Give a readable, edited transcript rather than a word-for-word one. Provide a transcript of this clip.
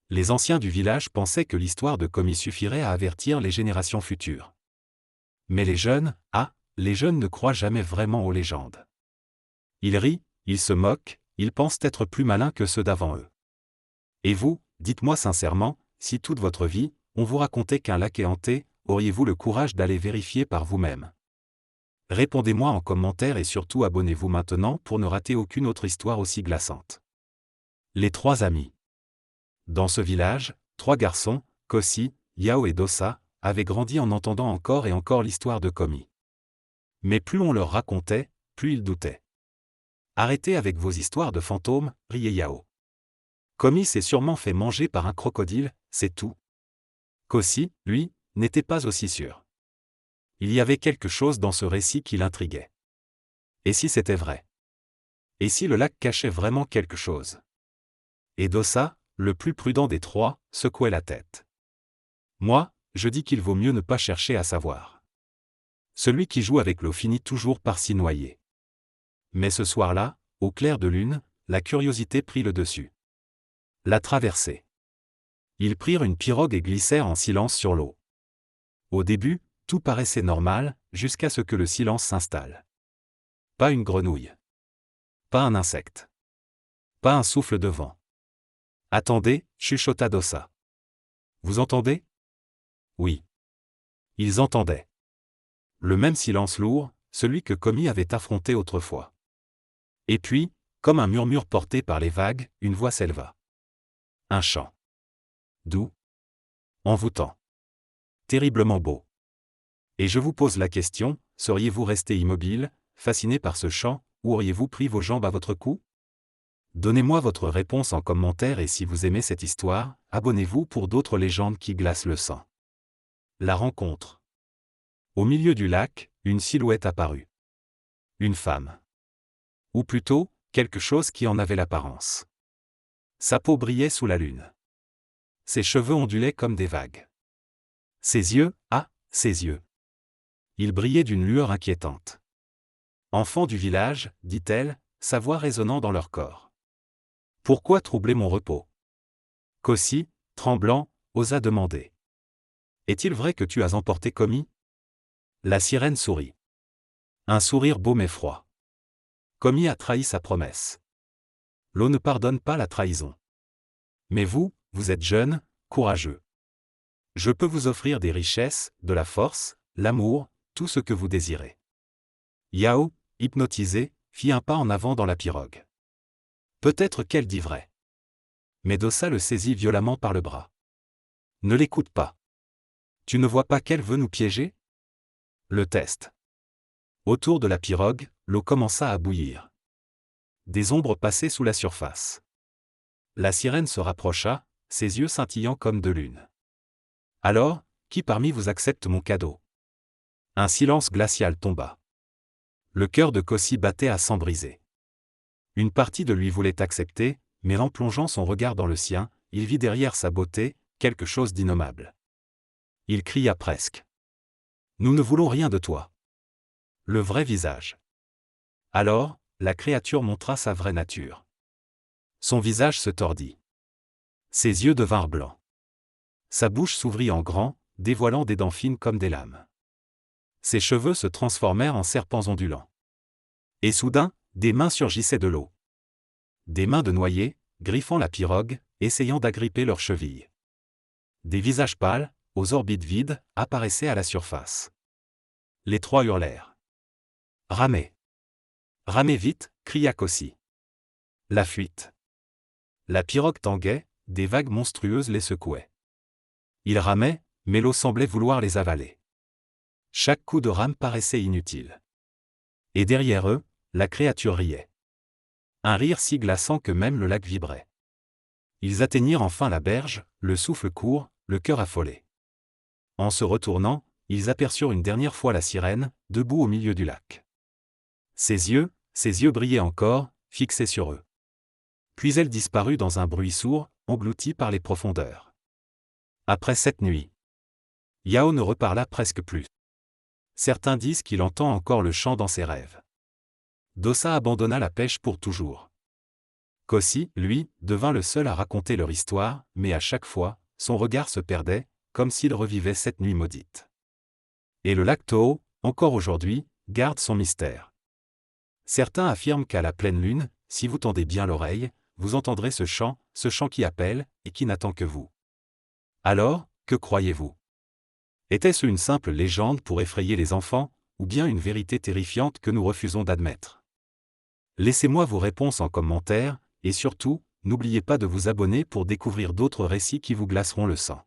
Les anciens du village pensaient que l'histoire de Komi suffirait à avertir les générations futures. Mais les jeunes ne croient jamais vraiment aux légendes. Ils rient, ils se moquent, ils pensent être plus malins que ceux d'avant eux. Et vous, dites-moi sincèrement, si toute votre vie, on vous racontait qu'un lac est hanté, auriez-vous le courage d'aller vérifier par vous-même? Répondez-moi en commentaire et surtout abonnez-vous maintenant pour ne rater aucune autre histoire aussi glaçante. Les 3 amis. Dans ce village, 3 garçons, Kosi, Yao et Dosa, avaient grandi en entendant encore et encore l'histoire de Komi. Mais plus on leur racontait, plus ils doutaient. Arrêtez avec vos histoires de fantômes, riait Yao. Komi s'est sûrement fait manger par un crocodile, c'est tout. Kosi, lui, n'était pas aussi sûr. Il y avait quelque chose dans ce récit qui l'intriguait. Et si c'était vrai? Et si le lac cachait vraiment quelque chose? Et Dosa, le plus prudent des 3, secouait la tête. Moi, je dis qu'il vaut mieux ne pas chercher à savoir. Celui qui joue avec l'eau finit toujours par s'y noyer. Mais ce soir-là, au clair de lune, la curiosité prit le dessus. La traversée. Ils prirent une pirogue et glissèrent en silence sur l'eau. Au début, tout paraissait normal, jusqu'à ce que le silence s'installe. Pas une grenouille. Pas un insecte. Pas un souffle de vent. Attendez, chuchota Dosa. Vous entendez? Oui. Ils entendaient. Le même silence lourd, celui que Komi avait affronté autrefois. Et puis, comme un murmure porté par les vagues, une voix s'éleva. Un chant. Doux. Envoûtant. Terriblement beau. Et je vous pose la question, seriez-vous resté immobile, fasciné par ce chant, ou auriez-vous pris vos jambes à votre cou? Donnez-moi votre réponse en commentaire et si vous aimez cette histoire, abonnez-vous pour d'autres légendes qui glacent le sang. La rencontre. Au milieu du lac, une silhouette apparut. Une femme. Ou plutôt, quelque chose qui en avait l'apparence. Sa peau brillait sous la lune. Ses cheveux ondulaient comme des vagues. Ses yeux, ses yeux. Ils brillaient d'une lueur inquiétante. Enfants du village, dit-elle, sa voix résonnant dans leur corps. Pourquoi troubler mon repos? Kosi, tremblant, osa demander. Est-il vrai que tu as emporté Komi? La sirène sourit. Un sourire beau mais froid. Komi a trahi sa promesse. L'eau ne pardonne pas la trahison. Mais vous êtes jeune, courageux. Je peux vous offrir des richesses, de la force, l'amour, tout ce que vous désirez. Yao, hypnotisé, fit un pas en avant dans la pirogue. Peut-être qu'elle dit vrai. Mais Dosa le saisit violemment par le bras. Ne l'écoute pas. Tu ne vois pas qu'elle veut nous piéger? Le test. Autour de la pirogue, l'eau commença à bouillir. Des ombres passaient sous la surface. La sirène se rapprocha, ses yeux scintillant comme de lune. Alors, qui parmi vous accepte mon cadeau? Un silence glacial tomba. Le cœur de Kosi battait à s'en briser. Une partie de lui voulait accepter, mais en plongeant son regard dans le sien, il vit derrière sa beauté, quelque chose d'innommable. Il cria presque. Nous ne voulons rien de toi. Le vrai visage. Alors, la créature montra sa vraie nature. Son visage se tordit. Ses yeux devinrent blancs. Sa bouche s'ouvrit en grand, dévoilant des dents fines comme des lames. Ses cheveux se transformèrent en serpents ondulants. Et soudain, des mains surgissaient de l'eau. Des mains de noyés, griffant la pirogue, essayant d'agripper leurs chevilles. Des visages pâles, aux orbites vides, apparaissaient à la surface. Les 3 hurlèrent. Ramez! Ramez vite, cria Kosi. La fuite. La pirogue tanguait, des vagues monstrueuses les secouaient. Ils ramaient, mais l'eau semblait vouloir les avaler. Chaque coup de rame paraissait inutile. Et derrière eux, la créature riait. Un rire si glaçant que même le lac vibrait. Ils atteignirent enfin la berge, le souffle court, le cœur affolé. En se retournant, ils aperçurent une dernière fois la sirène, debout au milieu du lac. Ses yeux brillaient encore, fixés sur eux. Puis elle disparut dans un bruit sourd, englouti par les profondeurs. Après cette nuit, Yao ne reparla presque plus. Certains disent qu'il entend encore le chant dans ses rêves. Dosa abandonna la pêche pour toujours. Kossi, lui, devint le seul à raconter leur histoire, mais à chaque fois, son regard se perdait, comme s'il revivait cette nuit maudite. Et le lac Toho, encore aujourd'hui, garde son mystère. Certains affirment qu'à la pleine lune, si vous tendez bien l'oreille, vous entendrez ce chant qui appelle, et qui n'attend que vous. Alors, que croyez-vous? Était-ce une simple légende pour effrayer les enfants, ou bien une vérité terrifiante que nous refusons d'admettre? Laissez-moi vos réponses en commentaire, et surtout, n'oubliez pas de vous abonner pour découvrir d'autres récits qui vous glaceront le sang.